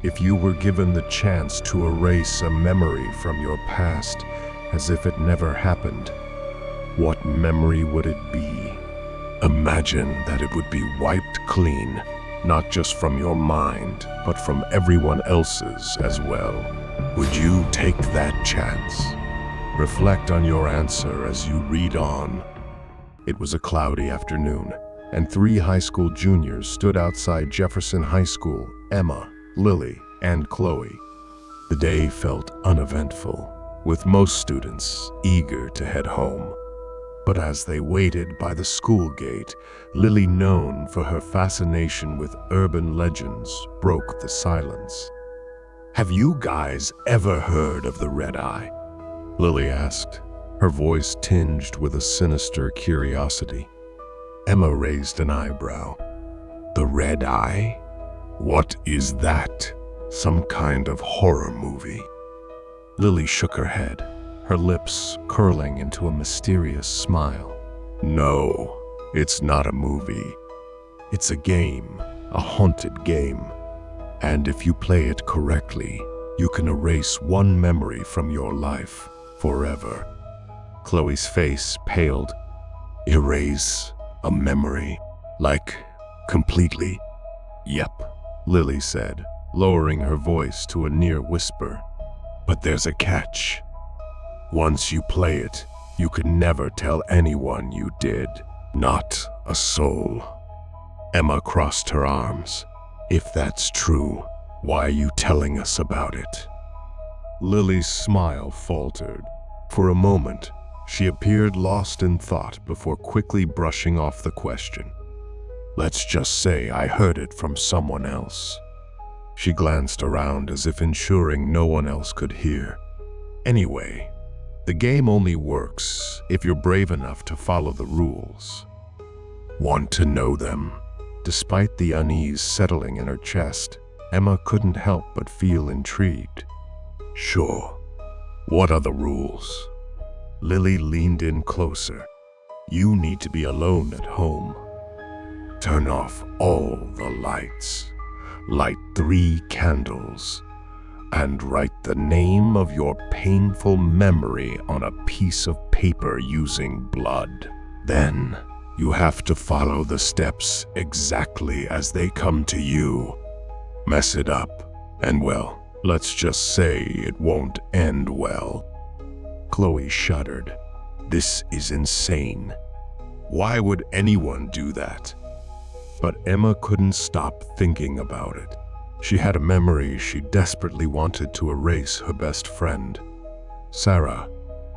If you were given the chance to erase a memory from your past as if it never happened, what memory would it be? Imagine that it would be wiped clean, not just from your mind, but from everyone else's as well. Would you take that chance? Reflect on your answer as you read on. It was a cloudy afternoon, and 3 high school juniors stood outside Jefferson High School: Emma, Lily, and Chloe. The day felt uneventful, with most students eager to head home. But as they waited by the school gate, Lily, known for her fascination with urban legends, broke the silence. "Have you guys ever heard of the Red Eye?" Lily asked, her voice tinged with a sinister curiosity. Emma raised an eyebrow. "The Red Eye? What is that? Some kind of horror movie?" Lily shook her head, her lips curling into a mysterious smile. "No, it's not a movie. It's a game, a haunted game. And if you play it correctly, you can erase one memory from your life forever." Chloe's face paled. "Erase a memory? Like, completely?" "Yep," Lily said, lowering her voice to a near whisper. "But there's a catch. Once you play it, you can never tell anyone you did. Not a soul." Emma crossed her arms. "If that's true, why are you telling us about it?" Lily's smile faltered. For a moment, she appeared lost in thought before quickly brushing off the question. "Let's just say I heard it from someone else." She glanced around as if ensuring no one else could hear. "Anyway, the game only works if you're brave enough to follow the rules." "Want to know them?" Despite the unease settling in her chest, Emma couldn't help but feel intrigued. "Sure. What are the rules?" Lily leaned in closer. "You need to be alone at home. Turn off all the lights. Light 3 candles. And write the name of your painful memory on a piece of paper using blood. Then, you have to follow the steps exactly as they come to you. Mess it up, and well, let's just say it won't end well." Chloe shuddered. "This is insane. Why would anyone do that?" But Emma couldn't stop thinking about it. She had a memory she desperately wanted to erase. Her best friend, Sarah,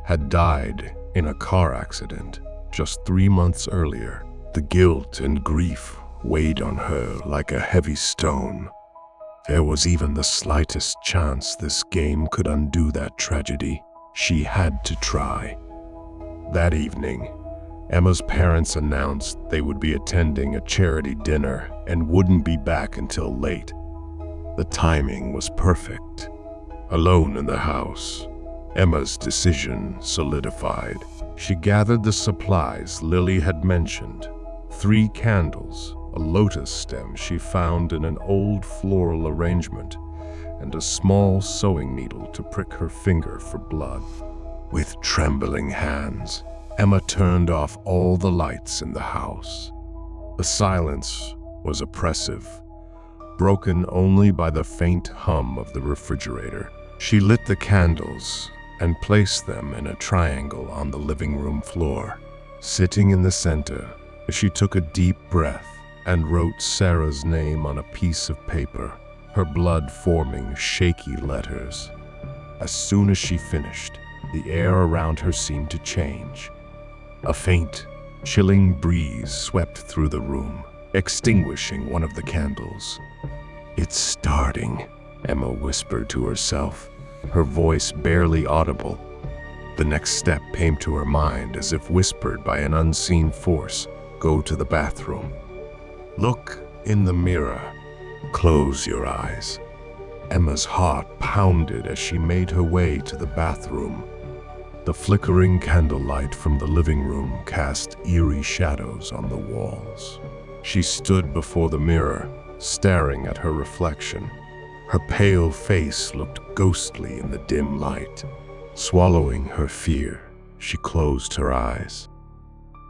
had died in a car accident just 3 months earlier. The guilt and grief weighed on her like a heavy stone. There was even the slightest chance this game could undo that tragedy. She had to try. That evening, Emma's parents announced they would be attending a charity dinner and wouldn't be back until late. The timing was perfect. Alone in the house, Emma's decision solidified. She gathered the supplies Lily had mentioned: 3 candles, a lotus stem she found in an old floral arrangement, and a small sewing needle to prick her finger for blood. With trembling hands, Emma turned off all the lights in the house. The silence was oppressive, broken only by the faint hum of the refrigerator. She lit the candles and placed them in a triangle on the living room floor. Sitting in the center, she took a deep breath and wrote Sarah's name on a piece of paper, her blood forming shaky letters. As soon as she finished, the air around her seemed to change. A faint, chilling breeze swept through the room, extinguishing one of the candles. "It's starting," Emma whispered to herself, her voice barely audible. The next step came to her mind as if whispered by an unseen force. "Go to the bathroom. Look in the mirror. Close your eyes." Emma's heart pounded as she made her way to the bathroom. The flickering candlelight from the living room cast eerie shadows on the walls. She stood before the mirror, staring at her reflection, Her pale face looked ghostly in the dim light. Swallowing her fear, she closed her eyes.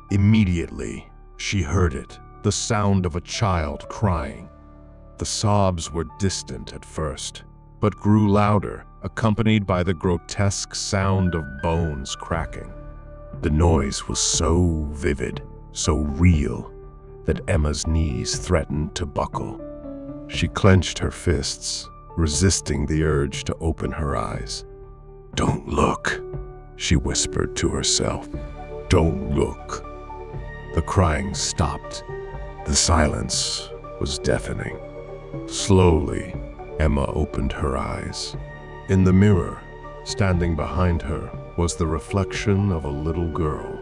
Immediately, she heard it, the sound of a child crying. The sobs were distant at first, but grew louder, accompanied by the grotesque sound of bones cracking. The noise was so vivid, so real, that Emma's knees threatened to buckle. She clenched her fists, resisting the urge to open her eyes. "Don't look," she whispered to herself. "Don't look." The crying stopped. The silence was deafening. Slowly, Emma opened her eyes. In the mirror, standing behind her, was the reflection of a little girl.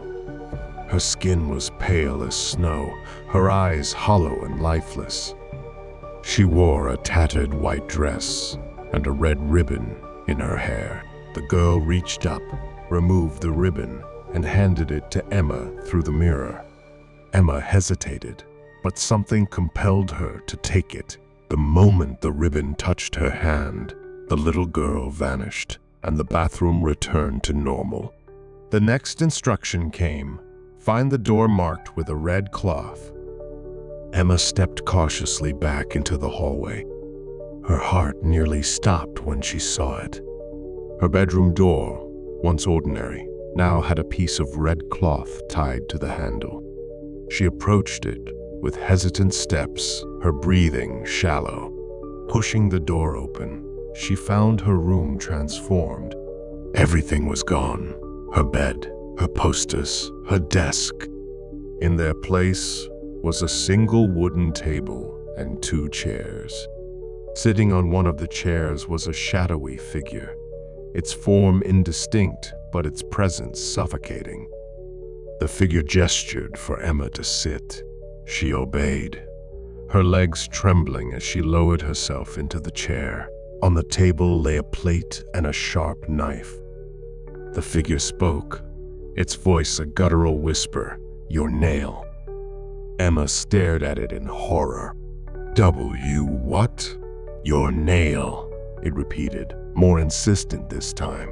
Her skin was pale as snow, her eyes hollow and lifeless. She wore a tattered white dress and a red ribbon in her hair. The girl reached up, removed the ribbon, and handed it to Emma through the mirror. Emma hesitated, but something compelled her to take it. The moment the ribbon touched her hand, the little girl vanished, and the bathroom returned to normal. The next instruction came: find the door marked with a red cloth. Emma stepped cautiously back into the hallway. Her heart nearly stopped when she saw it. Her bedroom door, once ordinary, now had a piece of red cloth tied to the handle. She approached it with hesitant steps, her breathing shallow. Pushing the door open, she found her room transformed. Everything was gone: her bed, her posters, her desk. In their place was a single wooden table and 2 chairs. Sitting on one of the chairs was a shadowy figure, its form indistinct, but its presence suffocating. The figure gestured for Emma to sit. She obeyed, her legs trembling as she lowered herself into the chair. On the table lay a plate and a sharp knife. The figure spoke, its voice a guttural whisper, "Your nail." Emma stared at it in horror. What? "Your nail," it repeated, more insistent this time.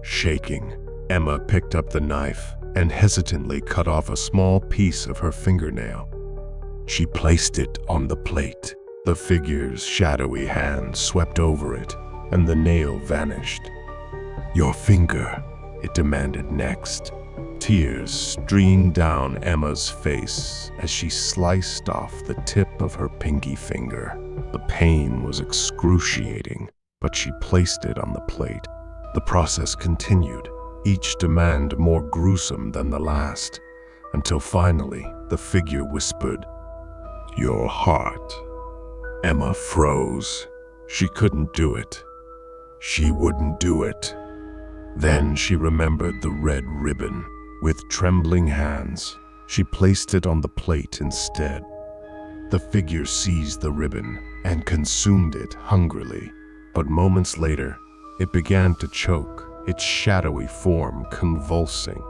Shaking, Emma picked up the knife and hesitantly cut off a small piece of her fingernail. She placed it on the plate. The figure's shadowy hand swept over it, and the nail vanished. "Your finger," it demanded next. Tears streamed down Emma's face as she sliced off the tip of her pinky finger. The pain was excruciating, but she placed it on the plate. The process continued, each demand more gruesome than the last, until finally the figure whispered, "Your heart." Emma froze. She couldn't do it. She wouldn't do it. Then she remembered the red ribbon. With trembling hands, she placed it on the plate instead. The figure seized the ribbon and consumed it hungrily, but moments later, it began to choke, its shadowy form convulsing.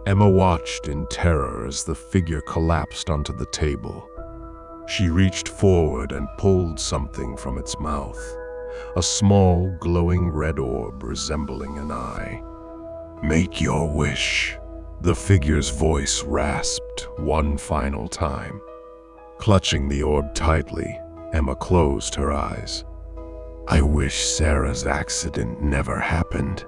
Emma watched in terror as the figure collapsed onto the table. She reached forward and pulled something from its mouth, a small, glowing red orb resembling an eye. "Make your wish," the figure's voice rasped one final time. Clutching the orb tightly, Emma closed her eyes. "I wish Sarah's accident never happened.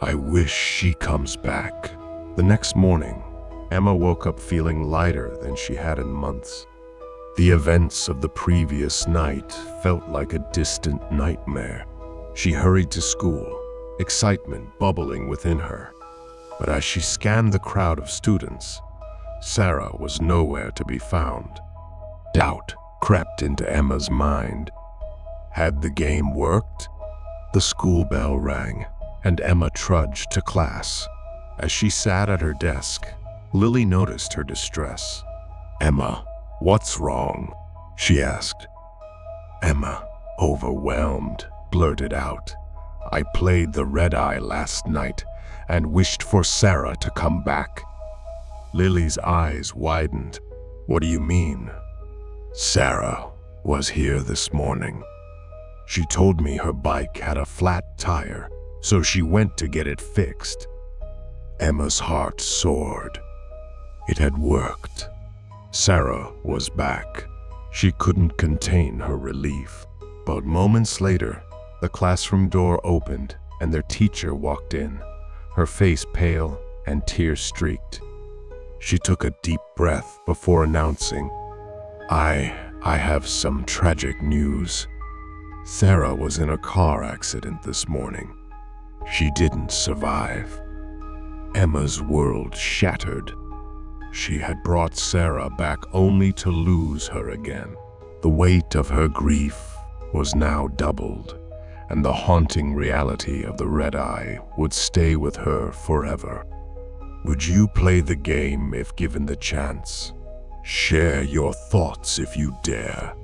I wish she comes back." The next morning, Emma woke up feeling lighter than she had in months. The events of the previous night felt like a distant nightmare. She hurried to school, excitement bubbling within her. But as she scanned the crowd of students, Sarah was nowhere to be found. Doubt crept into Emma's mind. Had the game worked? The school bell rang, and Emma trudged to class. As she sat at her desk, Lily noticed her distress. "Emma, what's wrong?" she asked. Emma, overwhelmed, blurted out, "I played the red eye last night and wished for Sarah to come back." Lily's eyes widened. "What do you mean?" "Sarah was here this morning. She told me her bike had a flat tire, so she went to get it fixed. Emma's heart soared. It had worked. Sarah was back. She couldn't contain her relief. But moments later, the classroom door opened and their teacher walked in, her face pale and tear-streaked. She took a deep breath before announcing, I have some tragic news. Sarah was in a car accident this morning. She didn't survive. Emma's world shattered. She had brought Sarah back only to lose her again. The weight of her grief was now doubled, and the haunting reality of the red eye would stay with her forever. Would you play the game if given the chance? Share your thoughts if you dare.